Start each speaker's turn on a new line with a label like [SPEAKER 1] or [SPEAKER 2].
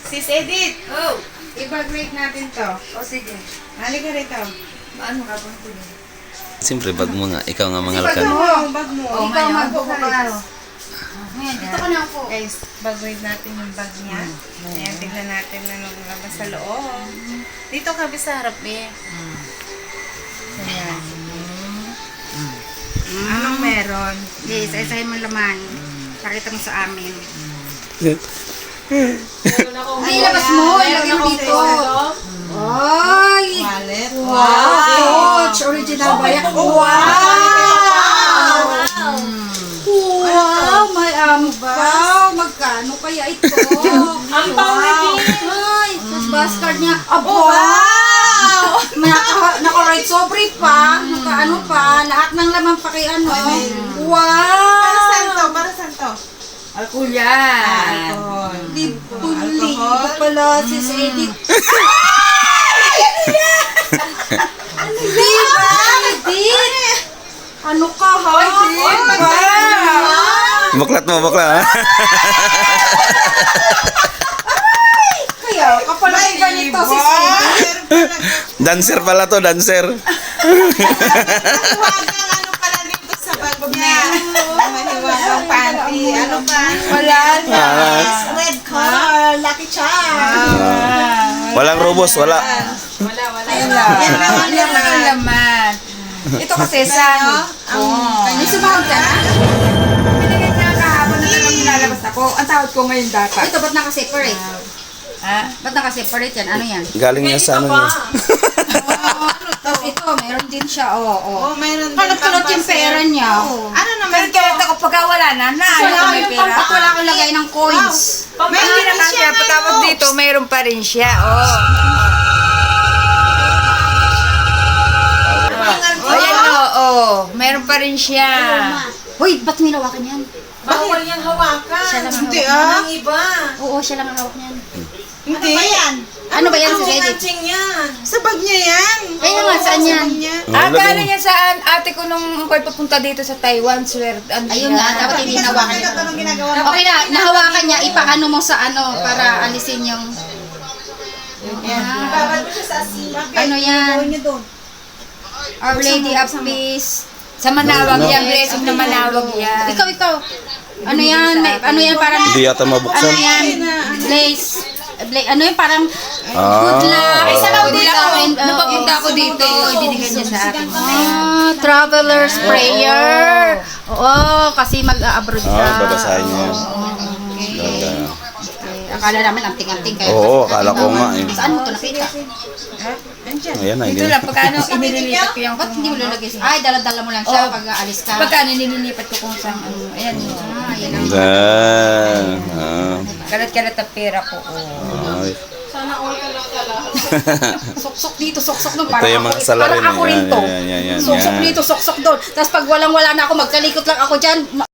[SPEAKER 1] Sis Edith,
[SPEAKER 2] Oh,
[SPEAKER 1] i-bag-rate natin to.
[SPEAKER 2] o sige.
[SPEAKER 1] Halika rito.
[SPEAKER 2] Ano ka bang tuloy?
[SPEAKER 3] Siyempre, bag mo nga. Ikaw nga mga
[SPEAKER 1] Bag
[SPEAKER 3] lakad.
[SPEAKER 1] mo, bag mo.
[SPEAKER 2] Oh,
[SPEAKER 1] Ikaw
[SPEAKER 2] ngayon,
[SPEAKER 1] magbubukas.
[SPEAKER 2] Ngayon, dito ka na po.
[SPEAKER 1] Guys, bag-rate natin yung bag niya. Ayan, tignan natin na nung labas sa loob. Dito ka sa harap eh. Ayan. Anong meron?
[SPEAKER 2] Yes, isa-isahin mo laman. Pakita mo sa amin. Ay, labas mo. Ilagay mo dito. Ay!
[SPEAKER 1] Wallet.
[SPEAKER 2] Wow! Coach, original ba yan? Wow! Wow! May ampaw! Magkano kaya ito?
[SPEAKER 1] Ampaw na din!
[SPEAKER 2] Ay! Tapos bascard niya. Wow! Naka-right sobre pa. Naka-ano pa. Lahat ng laman pa kay ano. Wow!
[SPEAKER 1] Para saan to? Para saan to?
[SPEAKER 2] Alcohol yan.
[SPEAKER 1] Alcohol.
[SPEAKER 2] Di puli. Ito pala si Edith. Di ba? Edith? Ano ka ha?
[SPEAKER 3] Baklat mo, bakla ha?
[SPEAKER 2] Kaya kapala yung ganito si Edith.
[SPEAKER 3] Dancer pala to, dancer.
[SPEAKER 1] Mahiwagang ano pala dito sa bag niya. Mahiwagang panty. Ano pa? Wala na. Red car. Lucky charm.
[SPEAKER 3] Walang robos, wala.
[SPEAKER 1] Yan naman
[SPEAKER 2] Yan lang ang laman. Ito kasi sa Kanya sumahod ka na? Pinagay niya kahapon na talagang nilalabas ako. Ang tawad ko ngayon dapat. Ito, ba't naka-separate? Ha? Ba't naka-separate yan? Ano yan?
[SPEAKER 3] Galing niya sa ano niya.
[SPEAKER 2] Tapos ito, meron din siya. Oo.
[SPEAKER 1] Mayroon din
[SPEAKER 2] Kalot-kalot yung pera niya.
[SPEAKER 1] Ano naman
[SPEAKER 2] Pero kaya ako pagka wala na, may pera. At wala akong lagay ng coins.
[SPEAKER 1] Meron din siya ngayon.
[SPEAKER 4] Tapos dito, mayroon pa rin siya. Oh. Ayan o, mayroon pa rin siya.
[SPEAKER 2] Hoy, ba't may lawakan yan?
[SPEAKER 1] Bawal yan hawakan.
[SPEAKER 2] Siya lang ang
[SPEAKER 1] Hindi
[SPEAKER 2] hawak.
[SPEAKER 1] Ang iba.
[SPEAKER 2] Oo, siya lang ang hawak niyan.
[SPEAKER 1] Hindi.
[SPEAKER 2] Ano ba yan si Edith?
[SPEAKER 1] Anching yan. Sa bag niya yan.
[SPEAKER 2] Kaya nga, saan yan?
[SPEAKER 4] Galing niya saan? Ate ko nung ako'y papunta dito sa Taiwan, swerte.
[SPEAKER 2] Ayun nga, dapat hindi nawakan niya.
[SPEAKER 1] Anong ginagawa mo?
[SPEAKER 2] Okay na, nahawakan niya, ipaano mo sa ano, para alisin yung...
[SPEAKER 1] Babal mo siya sa asin.
[SPEAKER 2] Ano yan?
[SPEAKER 1] niyo doon.
[SPEAKER 2] Our Lady of Peace.
[SPEAKER 4] Sa Manawag yan, blessing na Manawag yan.
[SPEAKER 2] Ikaw. Ano yan? Ano yan parang...
[SPEAKER 3] Hindi yata
[SPEAKER 2] Ano
[SPEAKER 3] mabuksan.
[SPEAKER 2] yan? Blaze. Ano yan parang...
[SPEAKER 3] Ah.
[SPEAKER 2] Good luck.
[SPEAKER 4] Ay, sa
[SPEAKER 2] Good
[SPEAKER 4] Laudila
[SPEAKER 2] luck
[SPEAKER 4] ako,
[SPEAKER 2] and,
[SPEAKER 4] nung papunta ako dito, ibinigay niya sa akin.
[SPEAKER 2] Traveler's prayer. Oo, kasi mag-abroad ka.
[SPEAKER 3] Babasahin niya yan. Ganda.
[SPEAKER 2] Akala namin anting-anting kayo.
[SPEAKER 3] Oo, akala ko nga eh.
[SPEAKER 2] Saan mo ito nakita?
[SPEAKER 3] Ayan na,
[SPEAKER 4] Ito lang, pagka ano, inililipat ko yung
[SPEAKER 2] Ba't hindi mo lalagay siya? Ay, dala-dala mo lang siya pag aalis ka.
[SPEAKER 4] Pagka ano, nililipat ko kung saan ano. Ayan o.
[SPEAKER 2] Ayan ang...
[SPEAKER 3] Ganda.
[SPEAKER 4] Kalat-kalat ang pera ko. Oh.
[SPEAKER 3] Ay.
[SPEAKER 2] Sok-sok dito, sok-sok doon.
[SPEAKER 3] Ito yung mga salarin
[SPEAKER 2] Parang ako
[SPEAKER 3] eh.
[SPEAKER 2] rin to.
[SPEAKER 3] Yan.
[SPEAKER 2] Sok-sok dito, sok-sok doon. Tapos pag walang-wala na ako, magkalikot lang ako dyan.